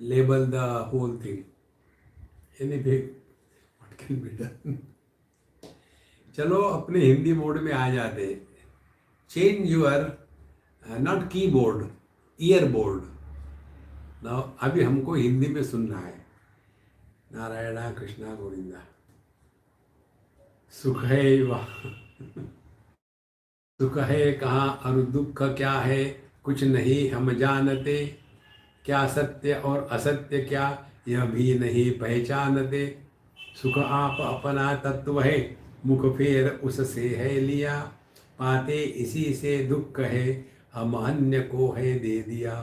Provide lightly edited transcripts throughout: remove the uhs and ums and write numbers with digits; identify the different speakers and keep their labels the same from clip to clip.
Speaker 1: label the whole thing. Anyway, what can be done? चलो अपने Hindi mode में आ जाते। चेंज यूर नॉट कीबोर्ड, ईयरबोर्ड। ना अभी हमको हिंदी में सुनना है। नारायणा कृष्णा गोविंदा। सुख है वह सुख है कहाँ और दुख क्या है, कुछ नहीं हम जानते। क्या सत्य और असत्य क्या, यह भी नहीं पहचानते। सुख आप अपना तत्व है, मुख फेर उससे है लिया। पाते इसी से दुख है, हम अन्य को है दे दिया।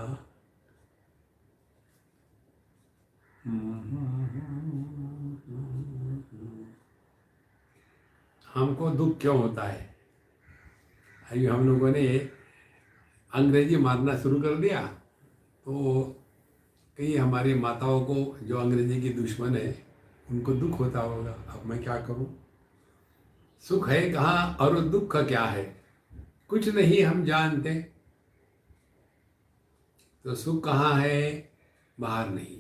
Speaker 1: हमको दुख क्यों होता है? अभी हम लोगों ने अंग्रेजी मारना शुरू कर दिया, तो कई हमारी माताओं को जो अंग्रेजी की दुश्मन है उनको दुख होता होगा। अब मैं क्या करूं? सुख है कहाँ और दुख क्या है, कुछ नहीं हम जानते। तो सुख कहाँ है? बाहर नहीं।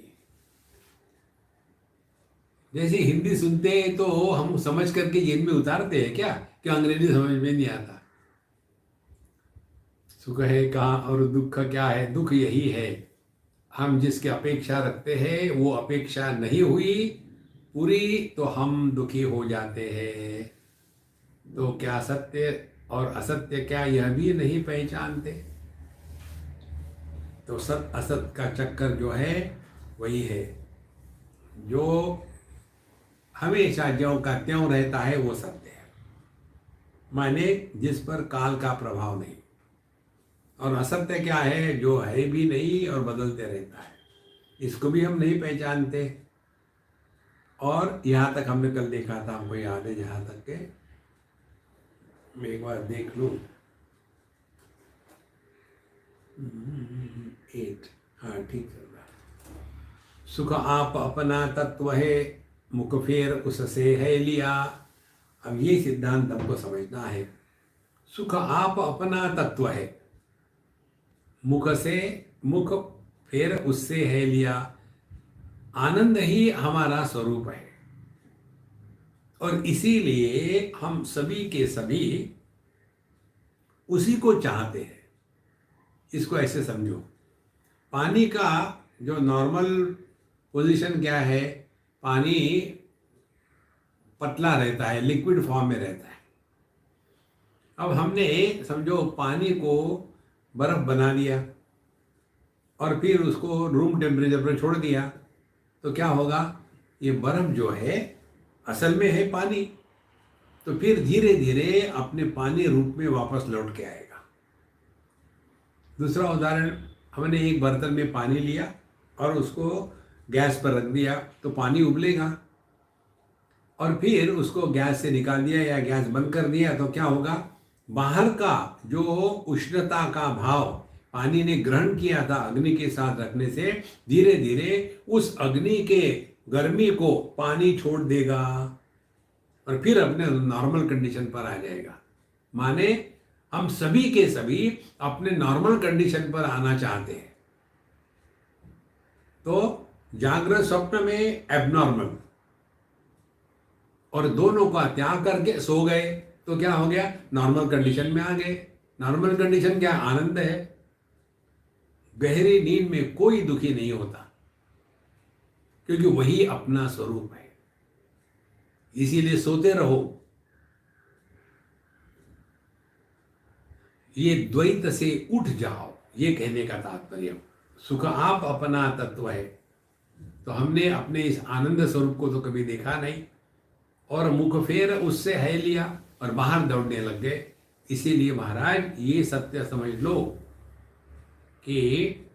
Speaker 1: जैसे हिंदी सुनते हैं तो हम समझ करके जेब में उतारते हैं क्या कि अंग्रेजी समझ में नहीं आता। सुख है कहाँ और दुख क्या है, दुख यही है हम जिसकी अपेक्षा रखते हैं वो अपेक्षा नहीं हुई पूरी, तो हम दुखी हो जाते हैं। तो क्या सत्य और असत्य क्या, यह भी नहीं पहचानते। तो सत असत का चक्कर जो है वही है। जो हमेशा ज्यों का त्यों रहता है वो सत्य है, माने जिस पर काल का प्रभाव नहीं। और असत्य क्या है, जो है भी नहीं और बदलते रहता है, इसको भी हम नहीं पहचानते। और यहाँ तक हमने कल देखा था, हमको याद है जहाँ तक के, मैं एक बार देख लूँ। 8, हाँ ठीक चल रहा है। सुख आप अपना तत्व है, मुख फेर उससे है लिया। अब ये सिद्धांत हमको समझना है। सुख आप अपना तत्व है, मुख फेर उससे है लिया। आनंद ही हमारा स्वरूप है और इसीलिए हम सभी के सभी उसी को चाहते हैं। इसको ऐसे समझो, पानी का जो नॉर्मल पोजीशन क्या है, पानी पतला रहता है, लिक्विड फॉर्म में रहता है। अब हमने समझो पानी को बर्फ बना दिया और फिर उसको रूम टेम्परेचर पर छोड़ दिया, तो क्या होगा? ये बर्फ जो है असल में है पानी, तो फिर धीरे धीरे अपने पानी रूप में वापस लौट के आएगा। दूसरा उदाहरण, हमने एक बर्तन में पानी लिया और उसको गैस पर रख दिया, तो पानी उबलेगा। और फिर उसको गैस से निकाल दिया या गैस बंद कर दिया, तो क्या होगा? बाहर का जो उष्णता का भाव पानी ने ग्रहण किया था अग्नि के साथ रखने से, धीरे धीरे उस अग्नि के गर्मी को पानी छोड़ देगा और फिर अपने नॉर्मल कंडीशन पर आ जाएगा। माने हम सभी के सभी अपने नॉर्मल कंडीशन पर आना चाहते हैं। तो जागृत स्वप्न में एबनॉर्मल, और दोनों का त्याग करके सो गए, तो क्या हो गया? नॉर्मल कंडीशन में आ गए। नॉर्मल कंडीशन क्या? आनंद है। गहरी नींद में कोई दुखी नहीं होता, क्योंकि वही अपना स्वरूप है। इसीलिए सोते रहो। ये द्वैत से उठ जाओ, ये कहने का तात्पर्य। सुख आप अपना तत्व है, तो हमने अपने इस आनंद स्वरूप को तो कभी देखा नहीं, और मुख फेर उससे है लिया और बाहर दौड़ने लग गए। इसीलिए महाराज ये सत्य समझ लो कि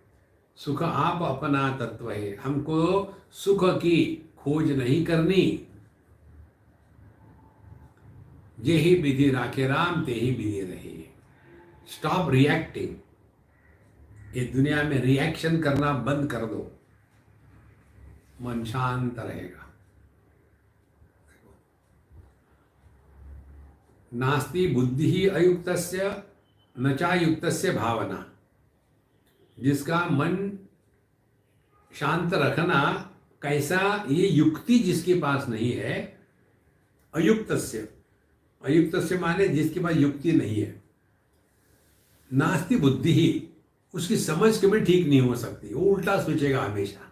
Speaker 1: सुख आप अपना तत्व है। हमको सुख की खोज नहीं करनी। जे ही विधि राखे राम, ते ही विधि रहे। Stop reacting. ये दुनिया में रिएक्शन करना बंद कर दो, मन शांत रहेगा। नास्ति बुद्धि ही अयुक्तस्य न चायुक्तस्य भावना। जिसका मन शांत रखना कैसा, ये युक्ति जिसके पास नहीं है, अयुक्तस्य माने जिसके पास युक्ति नहीं है, नास्ति बुद्धि ही, उसकी समझ कभी ठीक नहीं हो सकती, वो उल्टा सोचेगा हमेशा।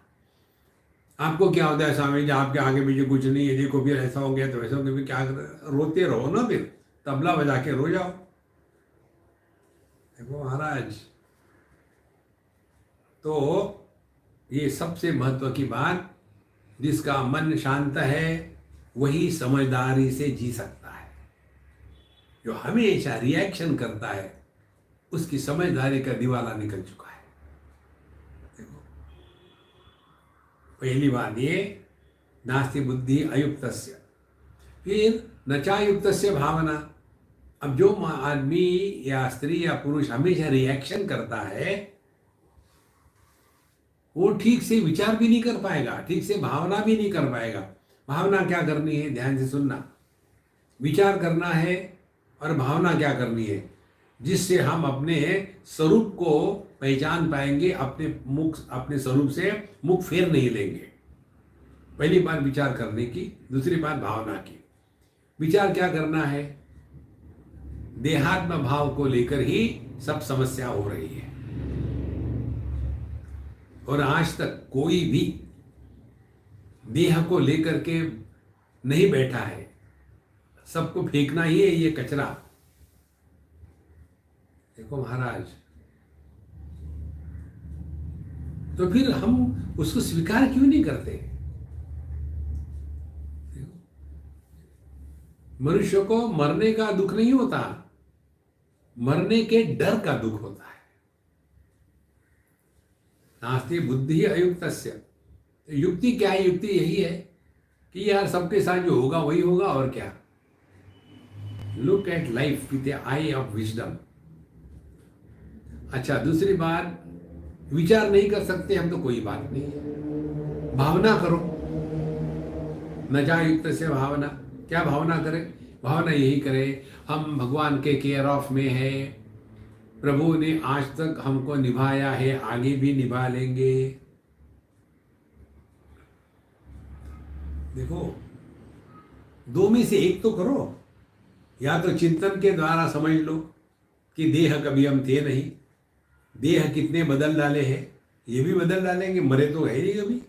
Speaker 1: आपको क्या होता है स्वामी जी, आपके आगे पीछे कुछ नहीं है, देखो फिर ऐसा हो गया तो वैसा हो गया, फिर क्या रोते रहो ना, फिर तबला बजा के रो जाओ। देखो महाराज, तो ये सबसे महत्व की बात, जिसका मन शांत है वही समझदारी से जी सकता है। जो हमेशा रिएक्शन करता है उसकी समझदारी का दिवाला निकल चुका है। देखो, पहली बात ये, नास्ति बुद्धि अयुक्तस्य। फिर नचायुक्तस्य भावना। अब जो आदमी या स्त्री या पुरुष हमेशा रिएक्शन करता है, वो ठीक से विचार भी नहीं कर पाएगा, ठीक से भावना भी नहीं कर पाएगा। भावना क्या करनी है, ध्यान से सुनना। विचार करना है और भावना क्या करनी है, जिससे हम अपने स्वरूप को पहचान पाएंगे, अपने स्वरूप से मुख फेर नहीं लेंगे। पहली बात विचार करने की, दूसरी बात भावना की। विचार क्या करना है, देहात्म भाव को लेकर ही सब समस्या हो रही है। और आज तक कोई भी देह को लेकर के नहीं बैठा है, सबको फेंकना ही है ये कचरा। देखो महाराज, तो फिर हम उसको स्वीकार क्यों नहीं करते? मनुष्य को मरने का दुख नहीं होता, मरने के डर का दुख होता है। नास्ति बुद्धि अयुक्तस्य। युक्ति क्या है? युक्ति यही है कि यार सबके साथ जो होगा वही होगा, और क्या। Look at life with A I of wisdom. अच्छा, दूसरी बात, विचार नहीं कर सकते हम तो कोई बात नहीं है, भावना करो। नचायुक्त से भावना। क्या भावना करें? भावना यही करें, हम भगवान के केयर ऑफ में है, प्रभु ने आज तक हमको निभाया है, आगे भी निभा लेंगे। देखो, दो में से एक तो करो। या तो चिंतन के द्वारा समझ लो कि देह कभी हम थे नहीं, देह कितने बदल डाले हैं, ये भी बदल डालेंगे, मरे तो है ही कभी।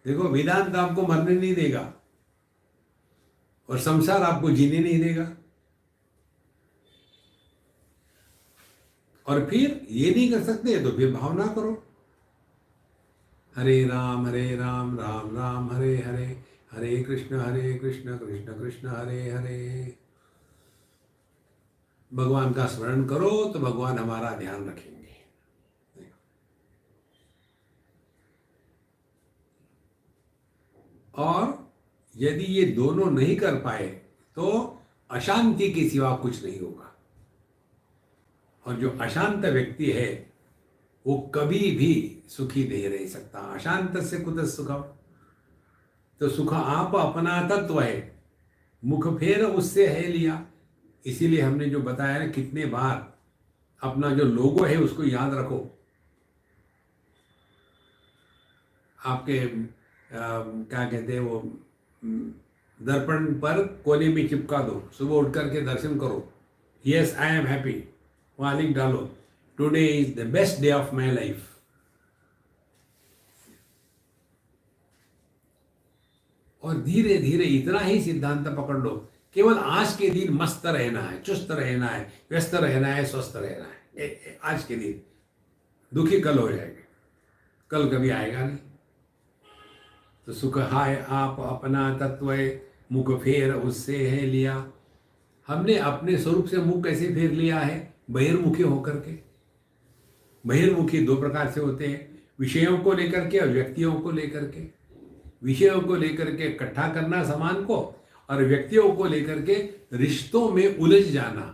Speaker 1: देखो, वेदांत आपको मरने नहीं देगा और संसार आपको जीने नहीं देगा। और फिर ये नहीं कर सकते तो फिर भावना करो, हरे राम राम राम हरे हरे, हरे कृष्ण कृष्ण कृष्ण हरे हरे। भगवान का स्मरण करो तो भगवान हमारा ध्यान रखेंगे। और यदि ये दोनों नहीं कर पाए तो अशांति के सिवा कुछ नहीं होगा। और जो अशांत व्यक्ति है वो कभी भी सुखी नहीं रह सकता। अशांत से कुतः सुखम। तो सुख आप अपना तत्व है, मुख फेर उससे है लिया। इसीलिए हमने जो बताया ना, कितने बार अपना जो लोगो है उसको याद रखो। आपके क्या कहते हैं वो, दर्पण पर कोने में चिपका दो, सुबह उठ करके दर्शन करो, यस आई एम हैप्पी, वहां लिख डालो, today is the best day of my life. और धीरे धीरे इतना ही सिद्धांत पकड़ लो, केवल आज के दिन मस्त रहना है, चुस्त रहना है, व्यस्त रहना है, स्वस्थ रहना है। आज के दिन दुखी कल हो जाएंगे, कल कभी आएगा नहीं। तो सुख हाय आप अपना तत्व, मुख फेर उससे है लिया। हमने अपने स्वरूप से मुख कैसे फेर लिया है? बहिर्मुखी होकर के। बहिर्मुखी दो प्रकार से होते हैं, विषयों को लेकर के और व्यक्तियों को लेकर के। विषयों को लेकर के इकट्ठा करना सामान को, और व्यक्तियों को लेकर के रिश्तों में उलझ जाना।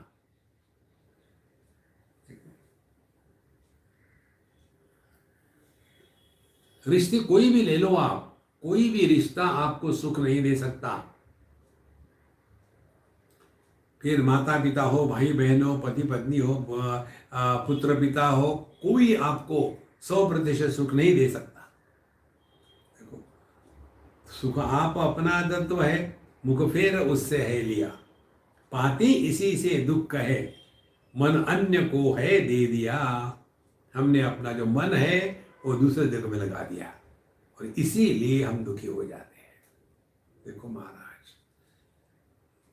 Speaker 1: रिश्ते कोई भी ले लो आप, कोई भी रिश्ता आपको सुख नहीं दे सकता। फिर माता पिता हो, भाई बहन हो, पति पत्नी हो, पुत्र पिता हो, कोई आपको 100% सुख नहीं दे सकता। सुख आप अपना तत्व है, मुख फेर उससे है लिया। पाती इसी से दुख है, मन अन्य को है दे दिया। हमने अपना जो मन है वो दूसरे जगह में लगा दिया और इसीलिए हम दुखी हो जाते हैं। देखो महाराज,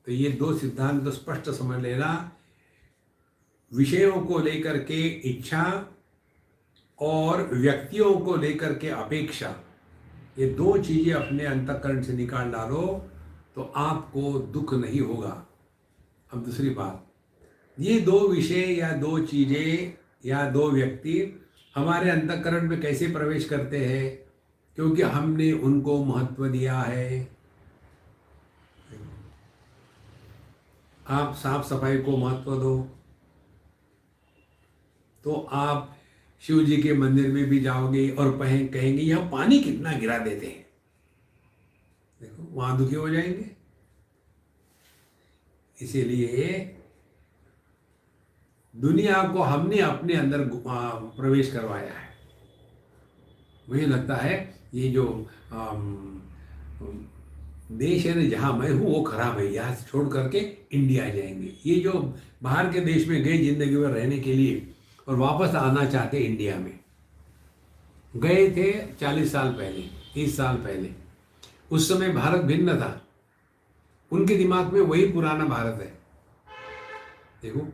Speaker 1: तो ये दो सिद्धांत तो स्पष्ट समझ लेना। विषयों को लेकर के इच्छा और व्यक्तियों को लेकर के अपेक्षा, ये दो चीजें अपने अंतःकरण से निकाल डालो तो आपको दुख नहीं होगा। अब दूसरी बात, ये दो विषय या दो चीजें या दो व्यक्ति हमारे अंतःकरण में कैसे प्रवेश करते हैं? क्योंकि हमने उनको महत्व दिया है। आप साफ सफाई को महत्व दो तो आप शिव जी के मंदिर में भी जाओगे और कहेंगे यह पानी कितना गिरा देते हैं, देखो वहां दुखी हो जाएंगे। इसीलिए दुनिया को हमने अपने अंदर प्रवेश करवाया है। मुझे लगता है ये जो देश है ना जहाँ मैं हूँ वो खराब है, यहाँ से छोड़ करके इंडिया जाएंगे। ये जो बाहर के देश में गए जिंदगी में रहने के लिए और वापस आना चाहते इंडिया में, गए थे 40 साल पहले, 30 साल पहले। उस समय भारत भिन्न था, उनके दिमाग में वही पुराना भारत है। देखो,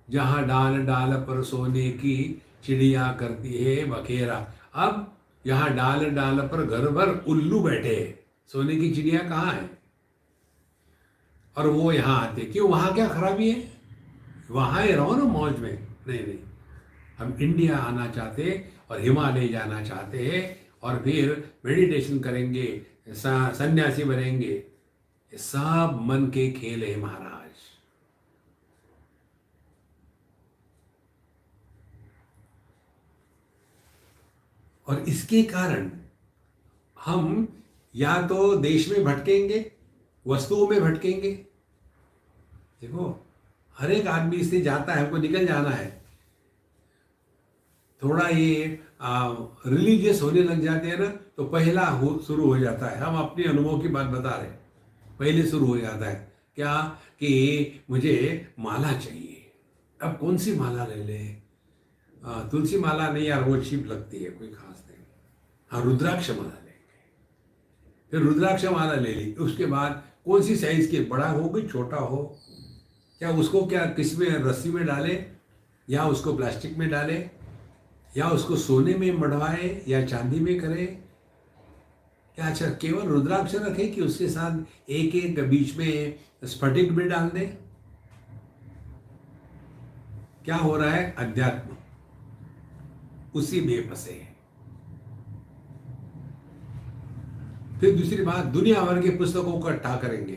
Speaker 1: जहाँ डाल डाल पर सोने की चिड़िया करती है बखेरा, अब यहाँ डाल डाल पर घर भर उल्लू बैठे हैं, सोने की चिड़िया कहाँ है? और वो यहाँ आते क्यों? वहाँ क्या खराबी है? वहाँ ही रहो ना मौज में। नहीं, हम इंडिया आना चाहते और हिमालय जाना चाहते हैं और फिर मेडिटेशन करेंगे, सन्यासी बनेंगे। ये सब मन के खेल है महाराज। और इसके कारण हम या तो देश में भटकेंगे, वस्तुओं में भटकेंगे। देखो, हर एक आदमी इससे जाता है, हमको निकल जाना है, थोड़ा ये रिलीजियस होने लग जाते हैं ना तो पहला शुरू हो जाता है। हम अपने अनुभव की बात बता रहे हैं। पहले शुरू हो जाता है क्या कि मुझे माला चाहिए। अब कौन सी माला ले ले? तुलसी माला नहीं यार, वो चीप लगती है, कोई खास नहीं। हाँ, रुद्राक्ष माला लेंगे। फिर रुद्राक्ष माला ले ली, उसके बाद कौन सी साइज की, बड़ा हो कि छोटा हो, क्या उसको क्या किस में रस्सी में डाले या उसको प्लास्टिक में डाले या उसको सोने में मढ़वाए या चांदी में करे? क्या अच्छा केवल रुद्राक्ष रखे कि उसके साथ एक एक बीच में स्फटिक भी डाल दे? क्या हो रहा है? अध्यात्म उसी में फंसे हैं। फिर दूसरी बात, दुनिया भर के पुस्तकों को इकट्ठा करेंगे,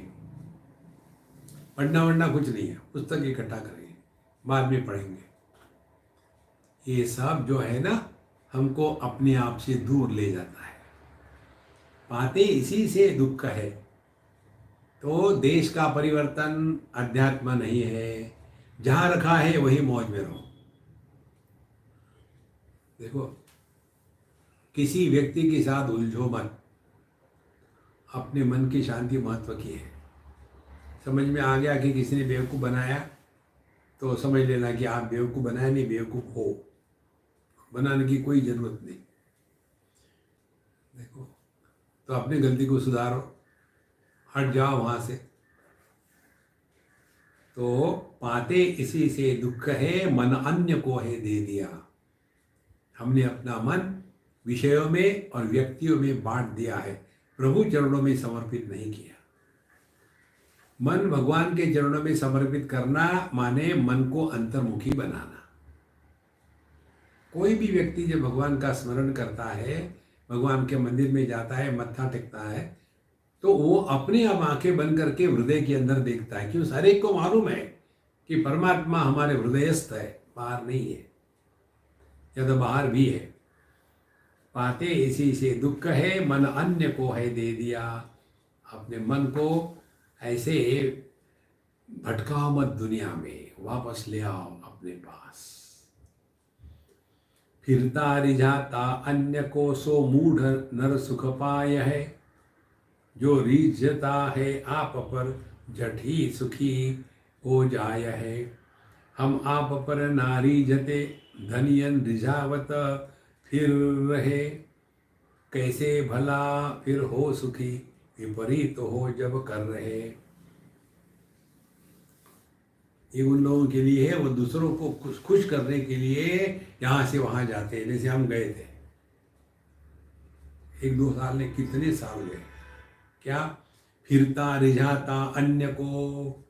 Speaker 1: पढ़ना वढ़ना कुछ नहीं है, पुस्तक इकट्ठा करेंगे, बाद में पढ़ेंगे। ये सब जो है ना हमको अपने आप से दूर ले जाता है। पाते इसी से दुख है। तो देश का परिवर्तन अध्यात्म नहीं है, जहां रखा है वही मौज में रहो। देखो, किसी व्यक्ति के साथ उलझो मत, अपने मन की शांति महत्व की है। समझ में आ गया कि किसी ने बेवकूफ़ बनाया तो समझ लेना कि आप बेवकूफ़ बनाए नहीं, बेवकूफ़ हो, बनाने की कोई ज़रूरत नहीं। देखो, तो अपनी गलती को सुधारो, हट जाओ वहाँ से। तो पाते इसी से दुख है, मन अन्य को है दे दिया। हमने अपना मन विषयों में और व्यक्तियों में बांट दिया है, प्रभु चरणों में समर्पित नहीं किया। मन भगवान के चरणों में समर्पित करना माने मन को अंतर्मुखी बनाना। कोई भी व्यक्ति जब भगवान का स्मरण करता है, भगवान के मंदिर में जाता है, मत्था टेकता है, तो वो अपने आप आंखें बंद करके हृदय के अंदर देखता है। क्यों? हर एक को मालूम है कि परमात्मा हमारे हृदयस्थ है, बाहर नहीं है, या तो बाहर भी है। पाते इसी से दुख है, मन अन्य को है दे दिया। अपने मन को ऐसे भटकाओ मत, दुनिया में वापस ले आओ अपने पास। फिरता रिझाता अन्य को, सो मूढ़ नर सुख पाय है। जो रीझता है आप पर, झट ही सुखी हो जाय है। हम आप पर नारी जते, धनियन रिझावत फिर रहे। कैसे भला फिर हो सुखी, विपरीत हो जब कर रहे। ये उन लोगों के लिए है, वो दूसरों को खुश खुश करने के लिए यहाँ से वहाँ जाते हैं। जैसे हम गए थे, 1-2 साल ने, कितने साल गए, क्या फिरता रिझाता अन्य को।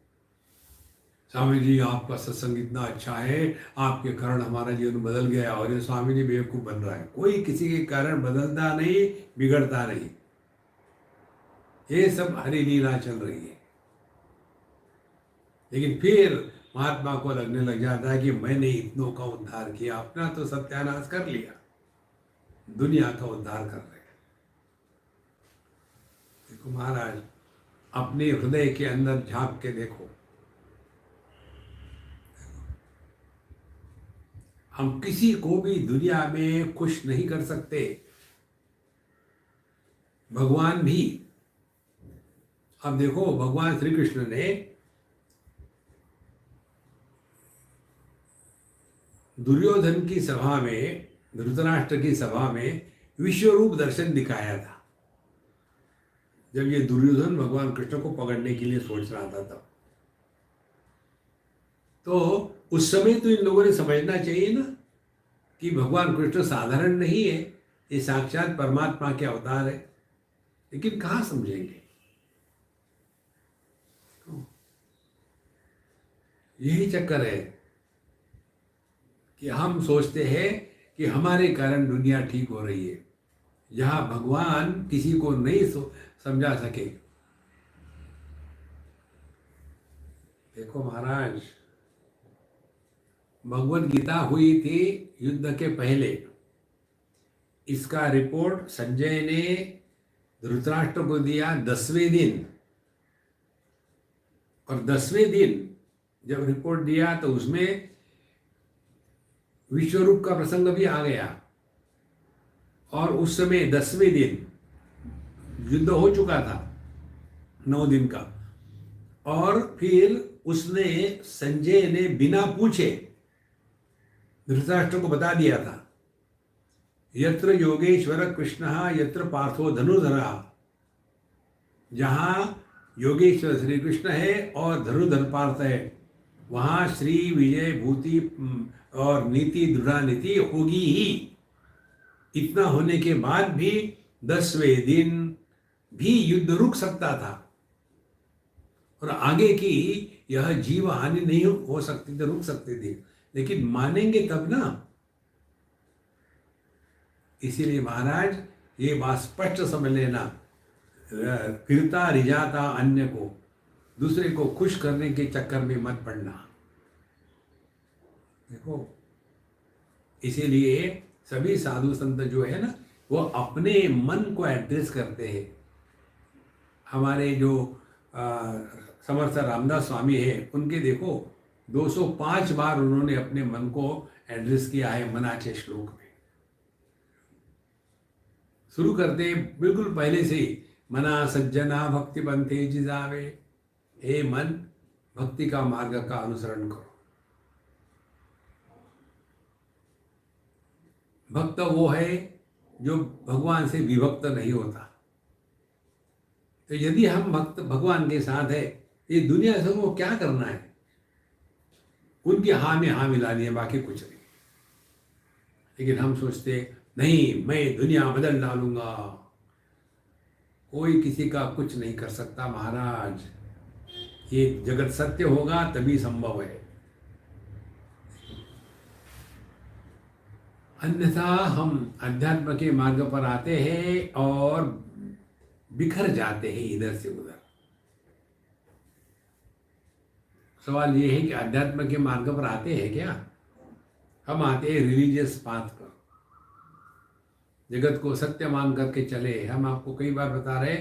Speaker 1: स्वामी जी आपका सत्संग इतना अच्छा है, आपके कारण हमारा जीवन बदल गया। और ये स्वामी जी बेवकूफ बन रहा है, कोई किसी के कारण बदलता नहीं, बिगड़ता नहीं। ये सब हरी लीला चल रही है। लेकिन फिर महात्मा को लगने लग जाता है कि मैंने इतनों का उद्धार किया, अपना तो सत्यानाश कर लिया, दुनिया का उद्धार कर रहे हैं। देखो महाराज, अपने हृदय के अंदर झांक के देखो। हम किसी को भी दुनिया में खुश नहीं कर सकते, भगवान भी। अब देखो, भगवान श्री कृष्ण ने दुर्योधन की सभा में, धृतराष्ट्र की सभा में विश्वरूप दर्शन दिखाया था, जब ये दुर्योधन भगवान कृष्ण को पकड़ने के लिए सोच रहा था तब। तो उस समय तो इन लोगों ने समझना चाहिए ना कि भगवान कृष्ण साधारण नहीं है, ये साक्षात परमात्मा के अवतार है। लेकिन कहाँ समझेंगे। यही चक्कर है कि हम सोचते हैं कि हमारे कारण दुनिया ठीक हो रही है, जहाँ भगवान किसी को नहीं समझा सके। देखो महाराज, भगवद गीता हुई थी युद्ध के पहले। इसका रिपोर्ट संजय ने धृतराष्ट्र को दिया 10वें दिन, और 10वें दिन जब रिपोर्ट दिया तो उसमें विश्वरूप का प्रसंग भी आ गया। और उस समय 10वें दिन युद्ध हो चुका था 9 दिन का। और फिर उसने, संजय ने बिना पूछे धृतराष्ट्र को बता दिया था, यत्र योगेश्वर कृष्ण यत्र पार्थो धनुर्धरा। जहां योगेश्वर श्री कृष्ण है और धनुर्धर पार्थ है, वहां श्री विजय भूति और नीति, दृढ़ नीति होगी ही। इतना होने के बाद भी 10वें दिन भी युद्ध रुक सकता था, और आगे की यह जीव हानि नहीं हो सकती थी, रुक सकती थी। लेकिन मानेंगे तब ना। इसीलिए महाराज ये बात स्पष्ट समझ लेना, फिरता रिझाता अन्य को, दूसरे को खुश करने के चक्कर में मत पड़ना। देखो, इसीलिए सभी साधु संत जो है ना, वो अपने मन को एड्रेस करते हैं। हमारे जो समर्थ रामदास स्वामी है, उनके देखो 205 बार उन्होंने अपने मन को एड्रेस किया है मनाचे श्लोक में। शुरू करते बिल्कुल पहले से ही, मना सज्जना भक्ति बनते जिजावे। हे मन, भक्ति का मार्ग का अनुसरण करो। भक्त वो है जो भगवान से विभक्त नहीं होता। तो यदि हम भक्त भगवान के साथ है, ये दुनिया से वो क्या करना है, उनकी हाँ में हाँ मिलानी है, बाकी कुछ नहीं। लेकिन हम सोचते नहीं, मैं दुनिया बदल डालूंगा। कोई किसी का कुछ नहीं कर सकता महाराज। ये जगत सत्य होगा तभी संभव है, अन्यथा हम अध्यात्म के मार्ग पर आते हैं और बिखर जाते हैं इधर से उधर। सवाल ये है कि अध्यात्म के मार्ग पर आते हैं क्या? हम आते हैं रिलीजियस पाथ पर, जगत को सत्य मान करके चले। हम आपको कई बार बता रहे,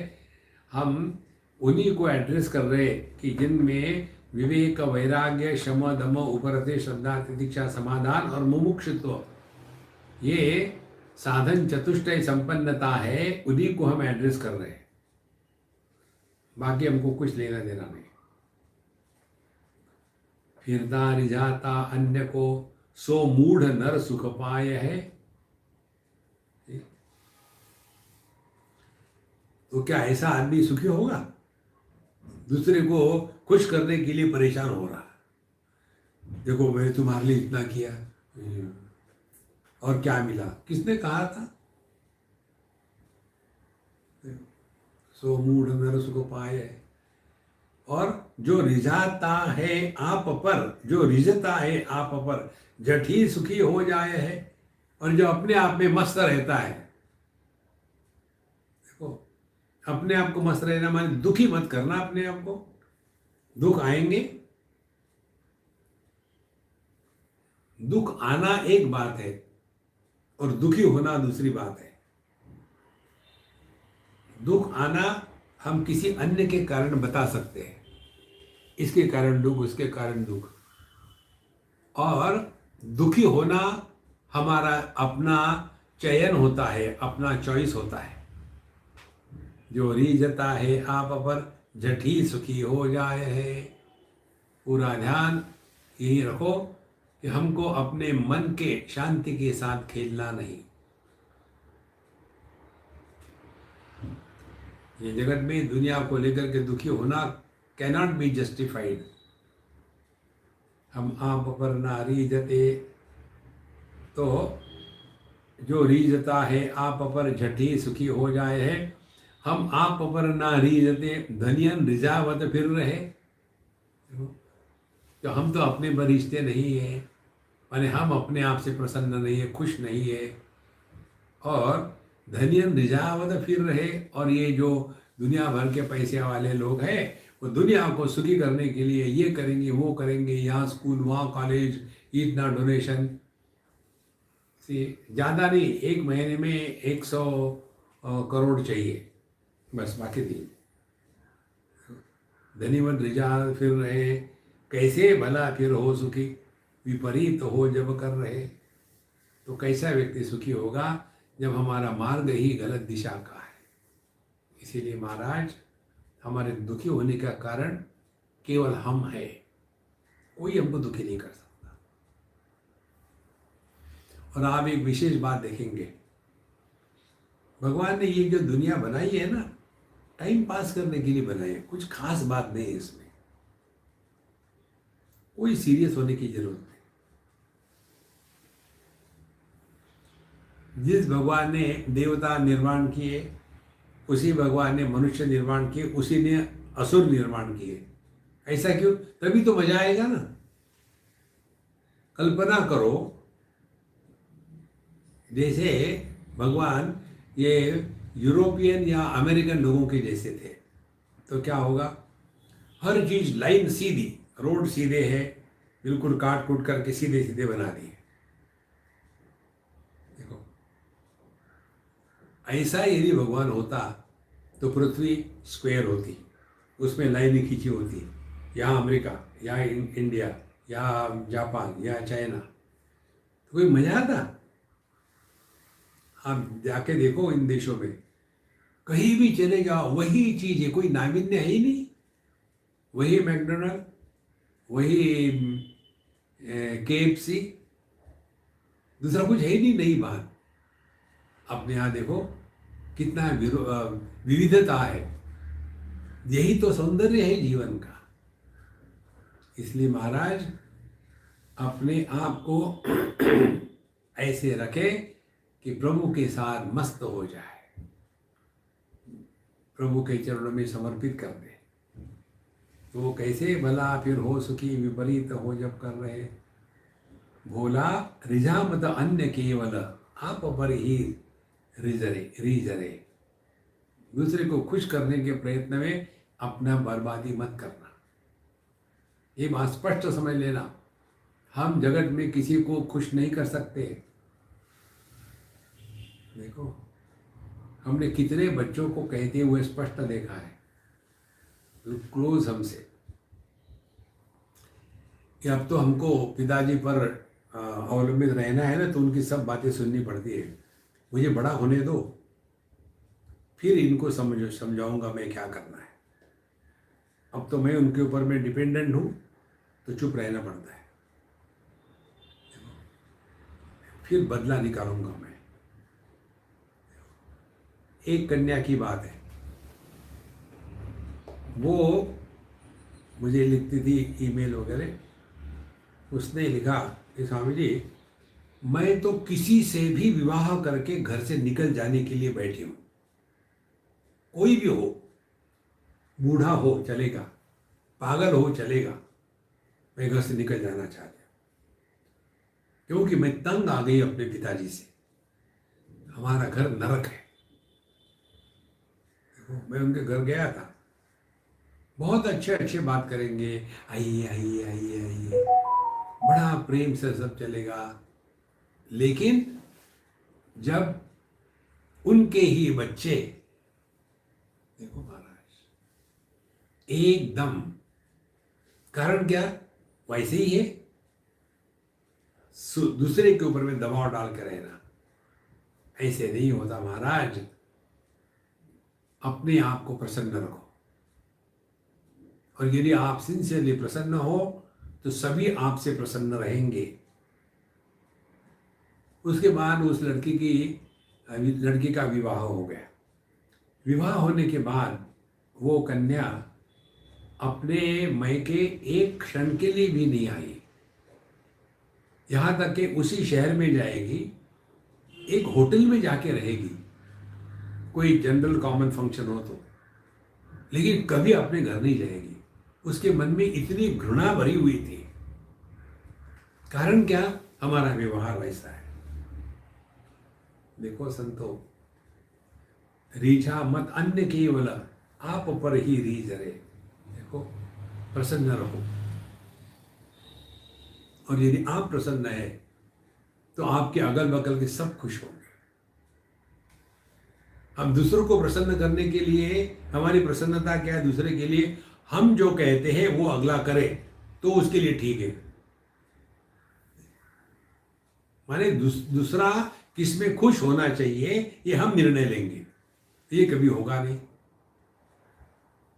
Speaker 1: हम उन्हीं को एड्रेस कर रहे कि जिनमें विवेक, वैराग्य, शम, दम, उपरति, श्रद्धा, तितिक्षा, समाधान और मुमुक्षुत्व, ये साधन चतुष्टय संपन्नता है, उन्हीं को हम एड्रेस कर रहे हैं। बाकी हमको कुछ लेना देना नहीं। फिरता रिझाता अन्य को, सो मूढ़ नर सुख पाय है। तो क्या ऐसा आदमी सुखी होगा? दूसरे को खुश करने के लिए परेशान हो रहा है। देखो मैंने तुम्हारे लिए इतना किया, और क्या मिला? किसने कहा था? सो मूढ़ नर सुख पाए है। और जो रिझाता है आप पर, जो रिझता है आप पर, जठी सुखी हो जाए है। और जो अपने आप में मस्त रहता है, देखो अपने आप को मस्त रहना माने दुखी मत करना अपने आप को। दुख आएंगे, दुख आना एक बात है और दुखी होना दूसरी बात है। दुख आना हम किसी अन्य के कारण बता सकते हैं, इसके कारण दुख, उसके कारण दुख। और दुखी होना हमारा अपना चयन होता है, अपना चॉइस होता है। जो रीझता है आप पर, जठी सुखी हो जाए है। पूरा ध्यान यही रखो कि हमको अपने मन के शांति के साथ खेलना नहीं। ये जगत में दुनिया को लेकर के दुखी होना कैनॉट बी जस्टिफाइड। हम आप पर ना रीझते, तो जो रीझता है आप पर, झटी सुखी हो जाए है। हम आप पर ना रीझते, धनियन रिझावत फिर रहे। तो हम तो अपने पर रिश्ते नहीं है, माने हम अपने आप से प्रसन्न नहीं है, खुश नहीं है। और धनियन रिझावत फिर रहे। और ये जो दुनिया भर के पैसे वाले लोग हैं, वो दुनिया को सुखी करने के लिए ये करेंगे वो करेंगे, यहाँ स्कूल वहाँ कॉलेज, इतना डोनेशन से ज़्यादा नहीं, एक महीने में 100 करोड़ चाहिए बस, बाकी नहीं। धनीवन रिझा फिर रहे, कैसे भला फिर हो सुखी, विपरीत हो जब कर रहे। तो कैसा व्यक्ति सुखी होगा? जब हमारा मार्ग ही गलत दिशा का है। इसीलिए महाराज, हमारे दुखी होने का कारण केवल हम है, कोई हमको दुखी नहीं कर सकता। और आप एक विशेष बात देखेंगे, भगवान ने ये जो दुनिया बनाई है ना, टाइम पास करने के लिए बनाई है, कुछ खास बात नहीं है इसमें, कोई सीरियस होने की जरूरत नहीं। जिस भगवान ने देवता निर्माण किए, उसी भगवान ने मनुष्य निर्माण किए, उसी ने असुर निर्माण किए। ऐसा क्यों? तभी तो मजा आएगा ना। कल्पना करो, जैसे भगवान ये यूरोपियन या अमेरिकन लोगों के जैसे थे, तो क्या होगा? हर चीज लाइन सीधी, रोड सीधे है, बिल्कुल काट कूट करके सीधे सीधे बना दिए। देखो, ऐसा यदि भगवान होता तो पृथ्वी स्क्वायर होती, उसमें लाइनें खींची होती, यहाँ अमेरिका, यहाँ इंडिया, यहाँ जापान, यहाँ चाइना, तो कोई मजा आता? आप जाके देखो इन देशों में, कहीं भी चले जाओ वही चीज है, कोई नाविन्य है ही नहीं। वही मैकडोनल्ड, वही KFC, दूसरा कुछ है ही नहीं। नई बात अपने यहाँ देखो कितना विविधता है। यही तो सौंदर्य है जीवन का। इसलिए महाराज, अपने आप को ऐसे रखे कि प्रभु के साथ मस्त हो जाए, प्रभु के चरणों में समर्पित कर दे। तो कैसे भला फिर हो सुखी, विपरीत हो जब कर रहे। भोला रिझा मत अन्य केवल, आप पर ही रीझरे। दूसरे को खुश करने के प्रयत्न में अपना बर्बादी मत करना। ये बात स्पष्ट समझ लेना, हम जगत में किसी को खुश नहीं कर सकते। देखो, हमने कितने बच्चों को कहते हुए स्पष्ट देखा है, क्लोज हमसे, कि अब तो हमको पिताजी पर अवलंबित रहना है ना, तो उनकी सब बातें सुननी पड़ती है। मुझे बड़ा होने दो, फिर इनको समझाऊंगा मैं क्या करना है। अब तो मैं उनके ऊपर में डिपेंडेंट हूँ, तो चुप रहना पड़ता है। फिर बदला निकालूंगा मैं। एक कन्या की बात है, वो मुझे लिखती थी ईमेल वगैरह। उसने लिखा कि स्वामी जी, मैं तो किसी से भी विवाह करके घर से निकल जाने के लिए बैठी हूं। कोई भी हो, बूढ़ा हो चलेगा, पागल हो चलेगा, मैं घर से निकल जाना चाहती हूं, क्योंकि मैं तंग आ गई अपने पिताजी से। हमारा घर नरक है। देखो, मैं उनके घर गया था, बहुत अच्छे अच्छे बात करेंगे, आइए आइए आइए आइए, बड़ा प्रेम से सब चलेगा। लेकिन जब उनके ही बच्चे, देखो महाराज, एकदम, कारण क्या, वैसे ही है, दूसरे के ऊपर में दबाव डाल कर रहना, ऐसे नहीं होता महाराज। अपने आप को प्रसन्न रखो, और यदि आप सिंसियरली प्रसन्न हो तो सभी आपसे प्रसन्न रहेंगे। उसके बाद उस लड़की का विवाह हो गया। विवाह होने के बाद वो कन्या अपने मायके एक क्षण के लिए भी नहीं आई, यहाँ तक कि उसी शहर में जाएगी, एक होटल में जाके रहेगी, कोई जनरल कॉमन फंक्शन हो तो, लेकिन कभी अपने घर नहीं जाएगी। उसके मन में इतनी घृणा भरी हुई थी। कारण क्या, हमारा व्यवहार वैसा है। देखो संतो, रीझा मत अन्य केवल, आप पर ही रीझ रहे। देखो, प्रसन्न रहो, और यदि आप प्रसन्न है तो आपके अगल बगल के सब खुश होंगे। हम दूसरों को प्रसन्न करने के लिए, हमारी प्रसन्नता क्या है, दूसरे के लिए हम जो कहते हैं वो अगला करे तो उसके लिए ठीक है। माने दूसरा किसमें खुश होना चाहिए ये हम निर्णय लेंगे, ये कभी होगा नहीं।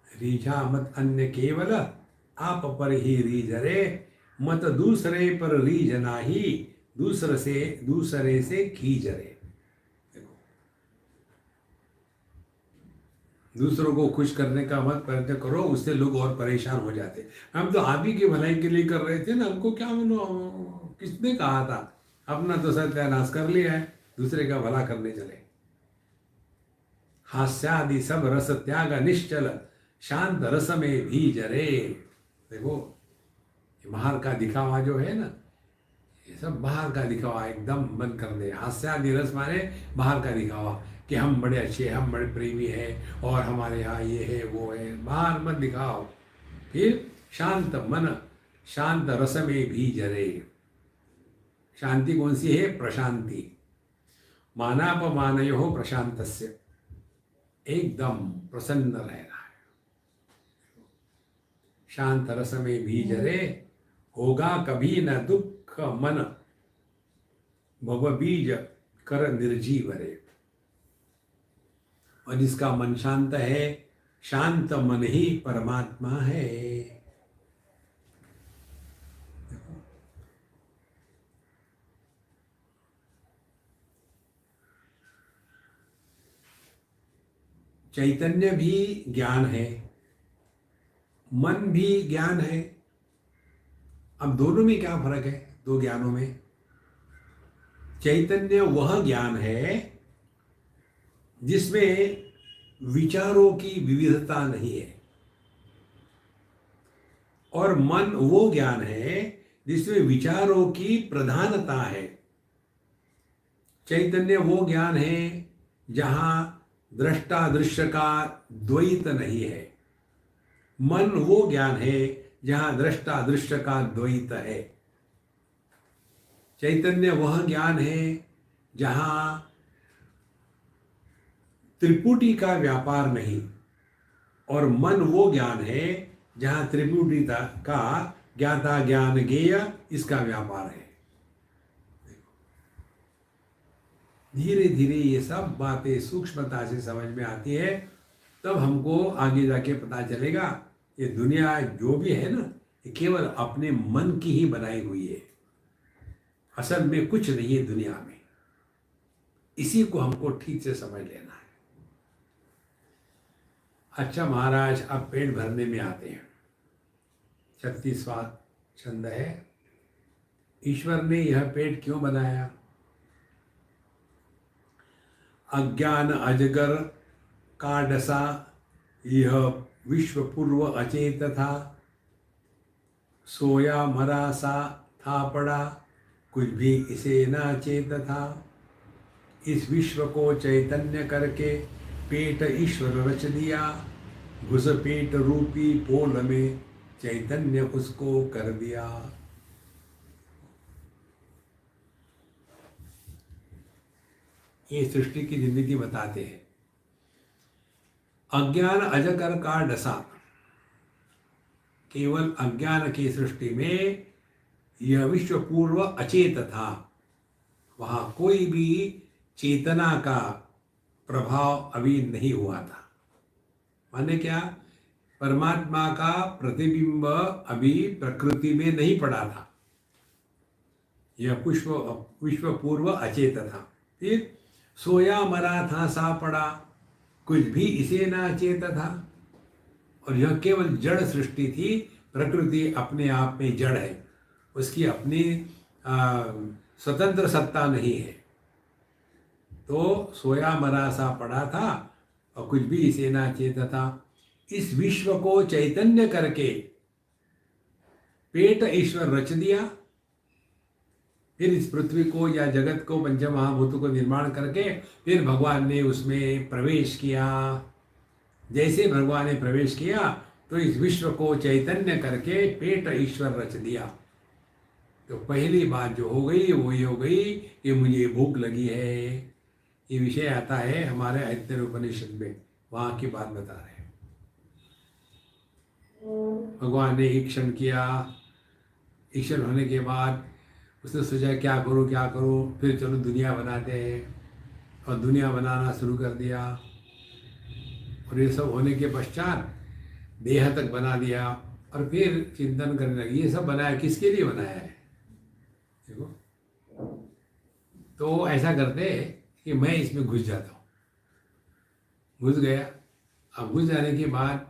Speaker 1: रीझा मत अन्य केवल, आप पर ही रीझ रे, मत दूसरे पर रीझ नाही, दूसरे से खींच रे। दूसरों को खुश करने का मत प्रयत्न करो, उससे लोग और परेशान हो जाते। हम तो आप ही की भलाई के लिए कर रहे थे ना, हमको क्या किसने कहा था, अपना तो सत्यानाश कर लिया है, दूसरे का भला करने चले। हास्यादि सब रस त्याग निश्चल, शांत रस में भी जरे। देखो, बाहर का दिखावा जो है ना, ये सब बाहर का दिखावा एकदम बंद कर दे। हास्यादि रस माने बाहर का दिखावा कि हम बड़े अच्छे, हम बड़े प्रेमी हैं और हमारे यहाँ ये है वो है, बाहर मत दिखाओ। फिर शांत मन, शांत रस में भी जरे। शांति कौन सी है, प्रशांति। मानापमानयो प्रशांतस्य, एकदम प्रसन्न रहना है। शांत रस में भी जरे, होगा कभी न दुख मन, भव बीज कर निर्जीव रे। और जिसका मन शांत है, शांत मन ही परमात्मा है। चैतन्य भी ज्ञान है, मन भी ज्ञान है। अब दोनों में क्या फर्क है, दो ज्ञानों में? चैतन्य वह ज्ञान है जिसमें विचारों की विविधता नहीं है, और मन वो ज्ञान है जिसमें विचारों की प्रधानता है। चैतन्य वो ज्ञान है जहां दृष्टा दृश्य का द्वैत नहीं है। मन वो ज्ञान है जहां दृष्टा दृश्य का द्वैत है। चैतन्य वह ज्ञान है जहां त्रिपुटी का व्यापार नहीं, और मन वो ज्ञान है जहां त्रिपुटीता का ज्ञाता ज्ञान ज्ञेय इसका व्यापार है। धीरे धीरे ये सब बातें सूक्ष्मता से समझ में आती है, तब हमको आगे जाके पता चलेगा ये दुनिया जो भी है ना, ये केवल अपने मन की ही बनाई हुई है। असल में कुछ नहीं है दुनिया में। इसी को हमको ठीक से समझ लेना है। अच्छा महाराज, अब पेट भरने में आते हैं। 36वां छंद है, ईश्वर ने यह पेट क्यों बनाया? अज्ञान अजगर का डसा, यह विश्व पूर्व अचेत था। सोया मरा सा था पड़ा, कुछ भी इसे ना चेत था। इस विश्व को चैतन्य करके पेट ईश्वर रच दिया। घुस पेट रूपी पोल में चैतन्य उसको कर दिया। ये सृष्टि की जिंदगी बताते हैं। अज्ञान अजगर का डसा, केवल अज्ञान की सृष्टि में यह विश्व पूर्व अचेत था। वहां कोई भी चेतना का प्रभाव अभी नहीं हुआ था। माने क्या? परमात्मा का प्रतिबिंब अभी प्रकृति में नहीं पड़ा था। यह विश्व पूर्व अचेत था। फिर सोया मरा था सा पड़ा, कुछ भी इसे ना चेत था। और यह केवल जड़ सृष्टि थी। प्रकृति अपने आप में जड़ है, उसकी अपनी स्वतंत्र सत्ता नहीं है। तो सोया मरा सा पड़ा था और कुछ भी इसे ना चेत था। इस विश्व को चैतन्य करके पेट ईश्वर रच दिया। फिर इस पृथ्वी को या जगत को, पंच महाभूतों को निर्माण करके फिर भगवान ने उसमें प्रवेश किया। जैसे भगवान ने प्रवेश किया तो इस विश्व को चैतन्य करके पेट ईश्वर रच दिया। तो पहली बात जो हो गई वो ये हो गई कि मुझे भूख लगी है। ये विषय आता है हमारे ऐतरेय उपनिषद में, वहाँ की बात बता रहे हैं। भगवान ने ईक्षण किया। ईक्षण होने के बाद उसने सोचा क्या करो क्या करो, फिर चलो दुनिया बनाते हैं, और दुनिया बनाना शुरू कर दिया। और ये सब होने के पश्चात देह तक बना दिया। और फिर चिंतन करने लगे, ये सब बनाया किसके लिए बनाया है? देखो, तो ऐसा करते कि मैं इसमें घुस जाता हूँ। घुस गया। अब घुस जाने के बाद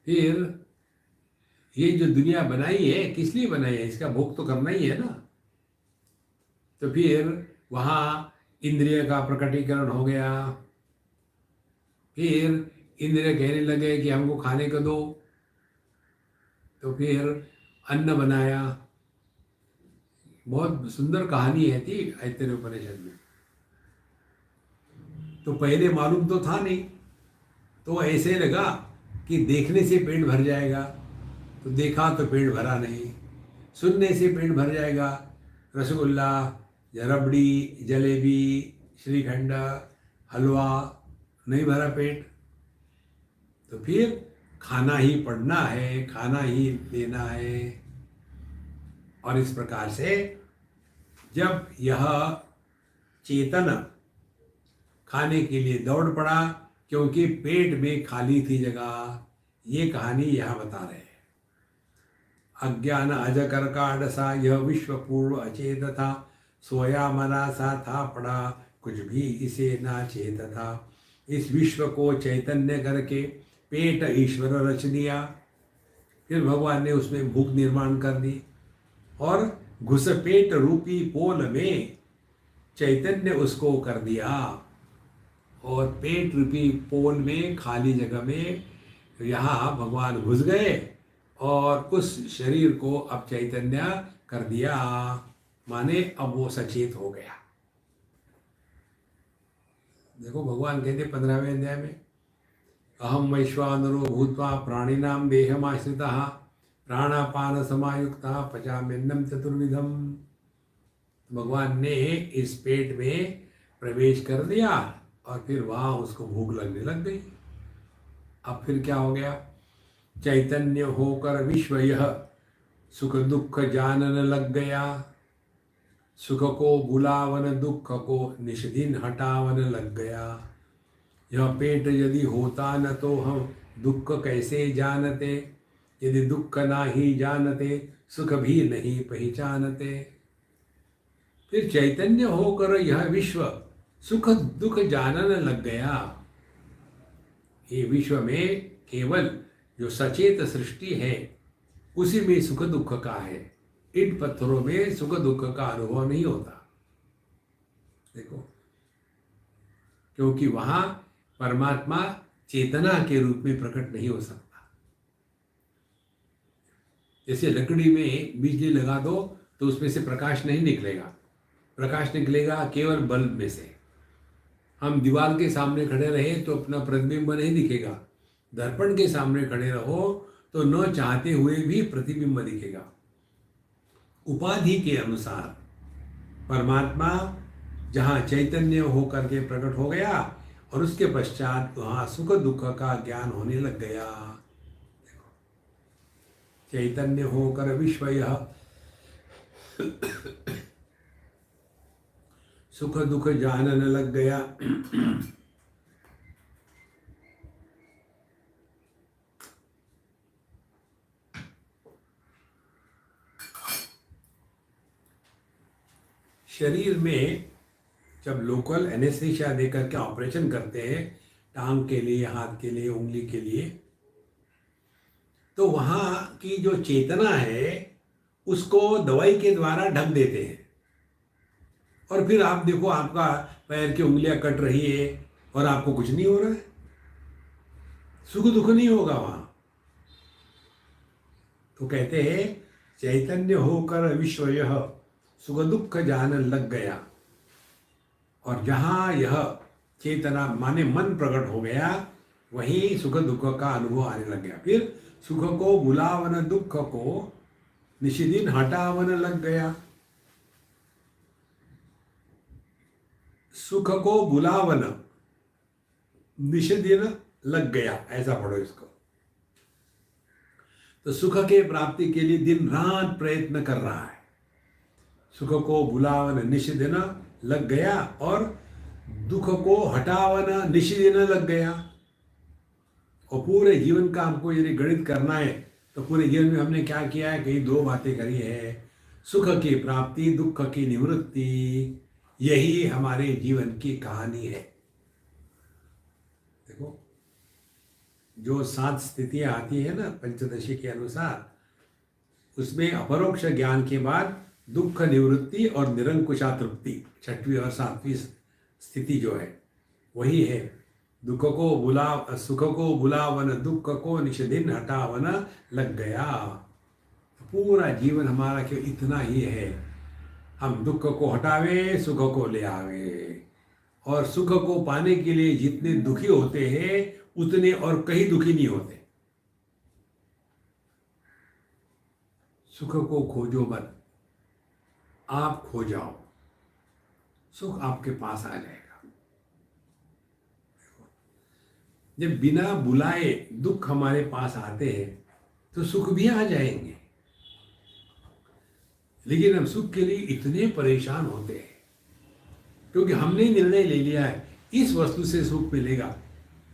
Speaker 1: फिर ये जो दुनिया बनाई है किस लिए बनाई है? इसका भोग तो करना ही है ना। तो फिर वहाँ इंद्रिय का प्रकटीकरण हो गया। फिर इंद्रिय कहने लगे कि हमको खाने को दो। तो फिर अन्न बनाया। बहुत सुंदर कहानी है थी ऐतरेय उपनिषद में। तो पहले मालूम तो था नहीं, तो ऐसे लगा कि देखने से पेट भर जाएगा। तो देखा तो पेट भरा नहीं। सुनने से पेट भर जाएगा, रसगुल्ला, रबड़ी, जलेबी, श्रीखंड, हलवा, नहीं भरा पेट। तो फिर खाना ही पड़ना है, खाना ही लेना है। और इस प्रकार से जब यह चेतन खाने के लिए दौड़ पड़ा, क्योंकि पेट में खाली थी जगह। ये कहानी यहाँ बता रहे हैं। अज्ञान अजकर का डसा, यह विश्व पूर्व अचेत था। सोया मरा सा था पड़ा, कुछ भी इसे ना चेत था। इस विश्व को चैतन्य करके पेट ईश्वर रच दिया। फिर भगवान ने उसमें भूख निर्माण कर दी। और घुसपेट रूपी पोल में चैतन्य उसको कर दिया। और पेट रूपी पोल में, खाली जगह में यहाँ भगवान घुस गए और उस शरीर को अब चैतन्य कर दिया। माने अब वो सचेत हो गया। देखो भगवान कहते 15वें अध्याय में, अहम वैश्वानरो भूत्वा प्राणिनाम देहमाश्रितः प्राणापान समायुक्तः पचाम्यन्नम चतुर्विधम। भगवान ने इस पेट में प्रवेश कर दिया और फिर वहाँ उसको भूख लगने लग गई। अब फिर क्या हो गया? चैतन्य होकर विश्व यह सुख दुख जानन लग गया। सुख को बुलावन, दुख को निष्दिन हटावन लग गया। यह पेट यदि होता न तो हम दुख कैसे जानते। यदि दुख ना ही जानते सुख भी नहीं पहचानते। फिर चैतन्य होकर यह विश्व सुख दुख जानने लग गया। ये विश्व में केवल जो सचेत सृष्टि है उसी में सुख दुख का है। ईंट पत्थरों में सुख दुख का अनुभव नहीं होता। देखो, क्योंकि वहां परमात्मा चेतना के रूप में प्रकट नहीं हो सकता। जैसे लकड़ी में बिजली लगा दो तो उसमें से प्रकाश नहीं निकलेगा। प्रकाश निकलेगा केवल बल्ब में से। हम दीवार के सामने खड़े रहे तो अपना प्रतिबिंब नहीं दिखेगा। दर्पण के सामने खड़े रहो तो न चाहते हुए भी प्रतिबिंब दिखेगा। उपाधि के अनुसार परमात्मा जहाँ चैतन्य होकर के प्रकट हो गया और उसके पश्चात वहाँ सुख दुख का ज्ञान होने लग गया। देखो, चैतन्य होकर विश्व यह सुख दुख जानने लग गया। शरीर में जब लोकल एनेस्थीसिया देकर के ऑपरेशन करते हैं, टांग के लिए, हाथ के लिए, उंगली के लिए, तो वहाँ की जो चेतना है उसको दवाई के द्वारा ढक देते हैं। और फिर आप देखो, आपका पैर की उंगलियां कट रही है और आपको कुछ नहीं हो रहा है, सुख दुख नहीं होगा वहाँ। तो कहते हैं चैतन्य होकर विश्व यह सुख दुख जानने लग गया। और जहाँ यह चेतना माने मन प्रकट हो गया, वहीं सुख दुख का अनुभव आने लग गया। फिर सुख को बुलावन दुख को निशिदिन हटावन लग गया। सुख को बुलावन निशिदिन लग गया, ऐसा पढ़ो इसको। तो सुख के प्राप्ति के लिए दिन रात प्रयत्न कर रहा है। सुख को बुलावन निशिदिन लग गया और दुख को हटावन निशिदिन लग गया। और पूरे जीवन का हमको यदि गणित करना है तो पूरे जीवन में हमने क्या किया है, कई दो बातें करी है। सुख की प्राप्ति, दुख की निवृत्ति, यही हमारे जीवन की कहानी है। देखो, जो 7 स्थितियां आती है ना पंचदशी के अनुसार, उसमें अपरोक्ष ज्ञान के बाद दुख निवृत्ति और निरंकुशा तृप्ति, 6वीं और 7वीं स्थिति जो है वही है। सुख को बुलावन दुख को निषदिन हटावन लग गया। पूरा जीवन हमारा क्यों इतना ही है, हम दुख को हटावे, सुख को ले आवे। और सुख को पाने के लिए जितने दुखी होते हैं उतने और कहीं दुखी नहीं होते। सुख को खोजो मत, आप खो जाओ, सुख आपके पास आ जाएगा। जब बिना बुलाए दुख हमारे पास आते हैं तो सुख भी आ जाएंगे। लेकिन हम सुख के लिए इतने परेशान होते हैं क्योंकि हमने निर्णय ले लिया है इस वस्तु से सुख मिलेगा,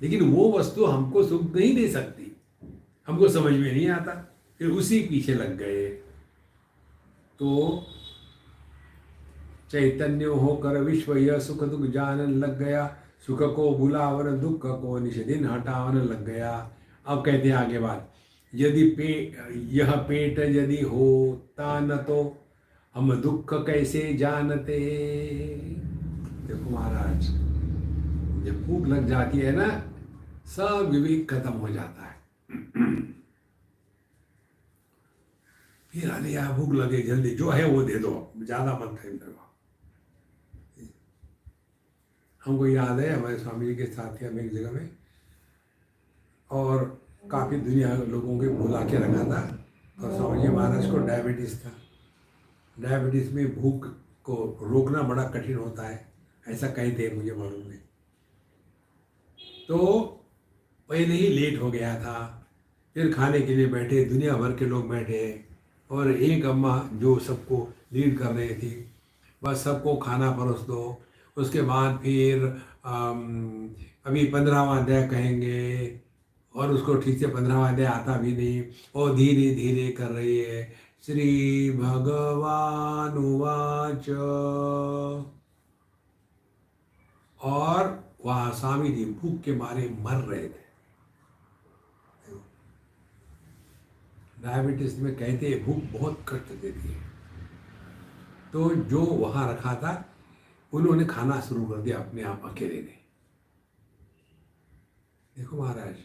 Speaker 1: लेकिन वो वस्तु हमको सुख नहीं दे सकती, हमको समझ में नहीं आता, फिर उसी पीछे लग गए। तो चैतन्य होकर विश्व यह सुख दुख जानन लग गया। सुख को बुलावन दुख को निषदिन हटावन लग गया। अब कहते हैं आगे बात, यदि यह पेट यदि होता न तो हम दुख कैसे जानते। देखो महाराज, जब भूख लग जाती है ना, सब विवेक खत्म हो जाता है। फिर अरे यार भूख लगे, जल्दी जो है वो दे दो, ज्यादा मत खाइए। हमको याद है हमारे स्वामी जी के साथ थे हम एक जगह में, और काफ़ी दुनिया लोगों के बुला के रखा था। और स्वामी जी महाराज को डायबिटीज़ था। डायबिटीज़ में भूख को रोकना बड़ा कठिन होता है, ऐसा कहीं थे, मुझे मालूम नहीं। तो पहले ही लेट हो गया था, फिर खाने के लिए बैठे, दुनिया भर के लोग बैठे, और एक अम्मा जो सबको लीड कर रही थी, बस सबको खाना परोस दो, उसके बाद फिर अभी 15वां अध्याय कहेंगे और उसको ठीक से 15 वाद्य आता भी नहीं, और धीरे धीरे कर रही है। श्री भगवान उवाच। और वहाँ स्वामी जी भूख के मारे मर रहे थे। डायबिटीज में कहते हैं भूख बहुत कष्ट देती है। तो जो वहाँ रखा था उन्होंने खाना शुरू कर दिया अपने आप अकेले ने। देखो महाराज,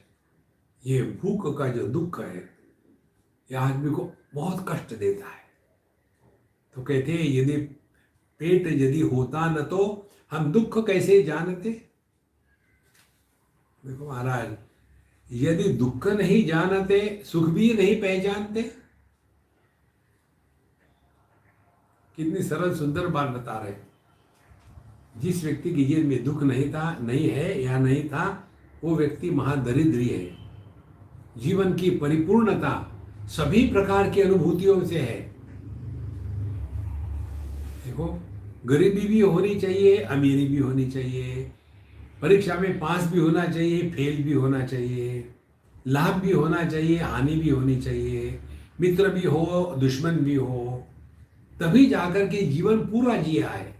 Speaker 1: ये भूख का जो दुख है ये आदमी को बहुत कष्ट देता है। तो कहते हैं यदि पेट यदि होता न तो हम दुख कैसे जानते। देखो महाराज, यदि दुख नहीं जानते सुख भी नहीं पहचानते। कितनी सरल सुंदर बात बता रहे। जिस व्यक्ति के जीवन में दुख नहीं था, नहीं है या नहीं था, वो व्यक्ति महादरिद्री है। जीवन की परिपूर्णता सभी प्रकार की अनुभूतियों से है। देखो, गरीबी भी होनी चाहिए, अमीरी भी होनी चाहिए, परीक्षा में पास भी होना चाहिए, फेल भी होना चाहिए, लाभ भी होना चाहिए, हानि भी होनी चाहिए, मित्र भी हो, दुश्मन भी हो, तभी जाकर के जीवन पूरा जिया है।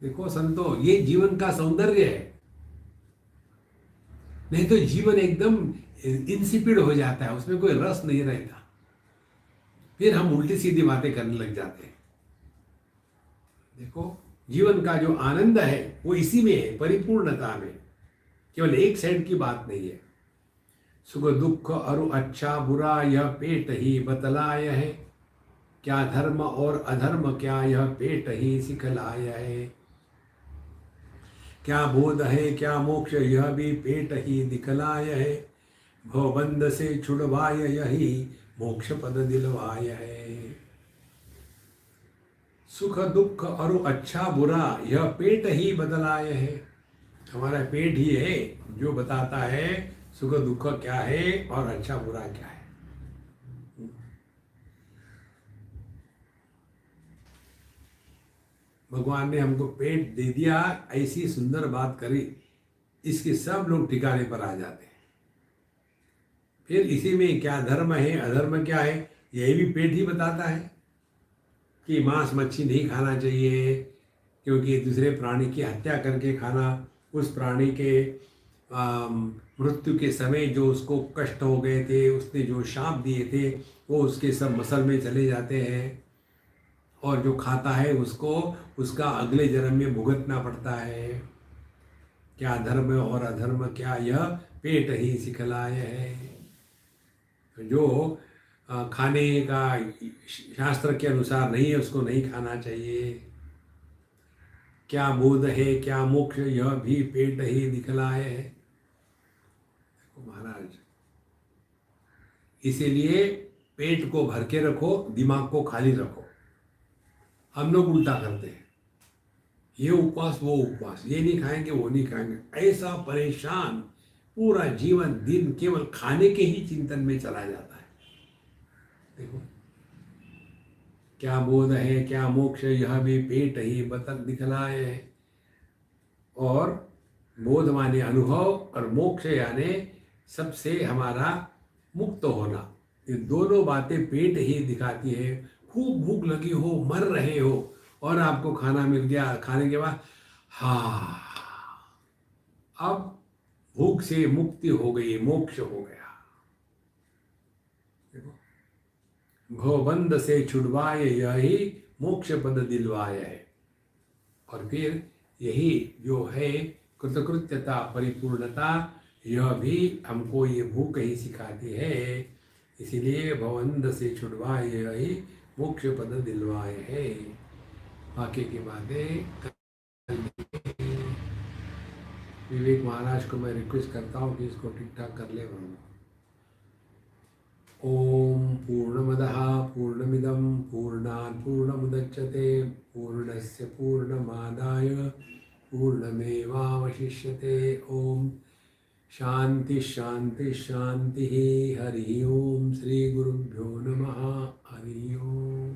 Speaker 1: देखो संतो, ये जीवन का सौंदर्य है। नहीं तो जीवन एकदम इंसिपिड हो जाता है, उसमें कोई रस नहीं रहता। फिर हम उल्टी सीधी बातें करने लग जाते हैं। देखो, जीवन का जो आनंद है वो इसी में है, परिपूर्णता में। केवल एक साइड की बात नहीं है। सुख दुख और अच्छा बुरा यह पेट ही बतलाय है, क्या धर्म और अधर्म क्या यह पेट ही सिखलाय है, क्या बोध है क्या मोक्ष यह भी पेट ही दिखलाय है, भवबंध से छुड़वाय यही मोक्ष पद दिलवाय है। सुख दुख और अच्छा बुरा यह पेट ही बदलाय है। हमारा पेट ही है जो बताता है सुख दुख क्या है और अच्छा बुरा क्या है। भगवान ने हमको पेट दे दिया, ऐसी सुंदर बात करी, इसके सब लोग ठिकाने पर आ जाते हैं। फिर इसी में क्या धर्म है अधर्म क्या है, यही भी पेट ही बताता है कि मांस मच्छी नहीं खाना चाहिए, क्योंकि दूसरे प्राणी की हत्या करके खाना, उस प्राणी के मृत्यु के समय जो उसको कष्ट हो गए थे, उसने जो शाप दिए थे, वो उसके सब मसल में चले जाते हैं, और जो खाता है उसको उसका अगले जन्म में भुगतना पड़ता है। क्या धर्म और अधर्म क्या यह पेट ही सिखलाय है। जो खाने का शास्त्र के अनुसार नहीं है उसको नहीं खाना चाहिए। क्या बोध है क्या मोक्ष यह भी पेट ही दिखलाय है। देखो महाराज, इसीलिए पेट को भर के रखो, दिमाग को खाली रखो। हम लोग उल्टा करते हैं, ये उपवास वो उपवास, ये नहीं खाएंगे वो नहीं खाएंगे, ऐसा परेशान पूरा जीवन दिन केवल खाने के ही चिंतन में चला जाता है। देखो, क्या बोध है क्या मोक्ष यह भी पेट ही बतक दिखलाए है। और बोध माने अनुभव और मोक्ष यानी सबसे हमारा मुक्त होना। ये दोनों बातें पेट ही दिखाती है। खूब भूख लगी हो, मर रहे हो, और आपको खाना मिल गया, खाने के बाद हाँ, अब भूख से मुक्ति हो गई, मोक्ष हो गया। देखो, भवबंध से छुड़वाए यही मोक्ष पद दिलवाए है। और फिर यही जो है कृतकृत्यता परिपूर्णता, यह भी हमको ये भूख ही सिखाती है। इसीलिए भवबंध से छुड़वाए यही मोक्ष पद दिलवाए है। बाकी की बातें विवेक महाराज को मैं रिक्वेस्ट करता हूँ कि इसको ठीक ठाक कर ले। ओम पूर्णमदः पूर्णमिदं पूर्णात् पूर्णमुदच्यते पूर्णस्य पूर्णमादाय पूर्णमेवावशिष्यते। ओम शांति शांति शांति। हरि ओम। श्री गुरुभ्यो नमः। हरि ओम।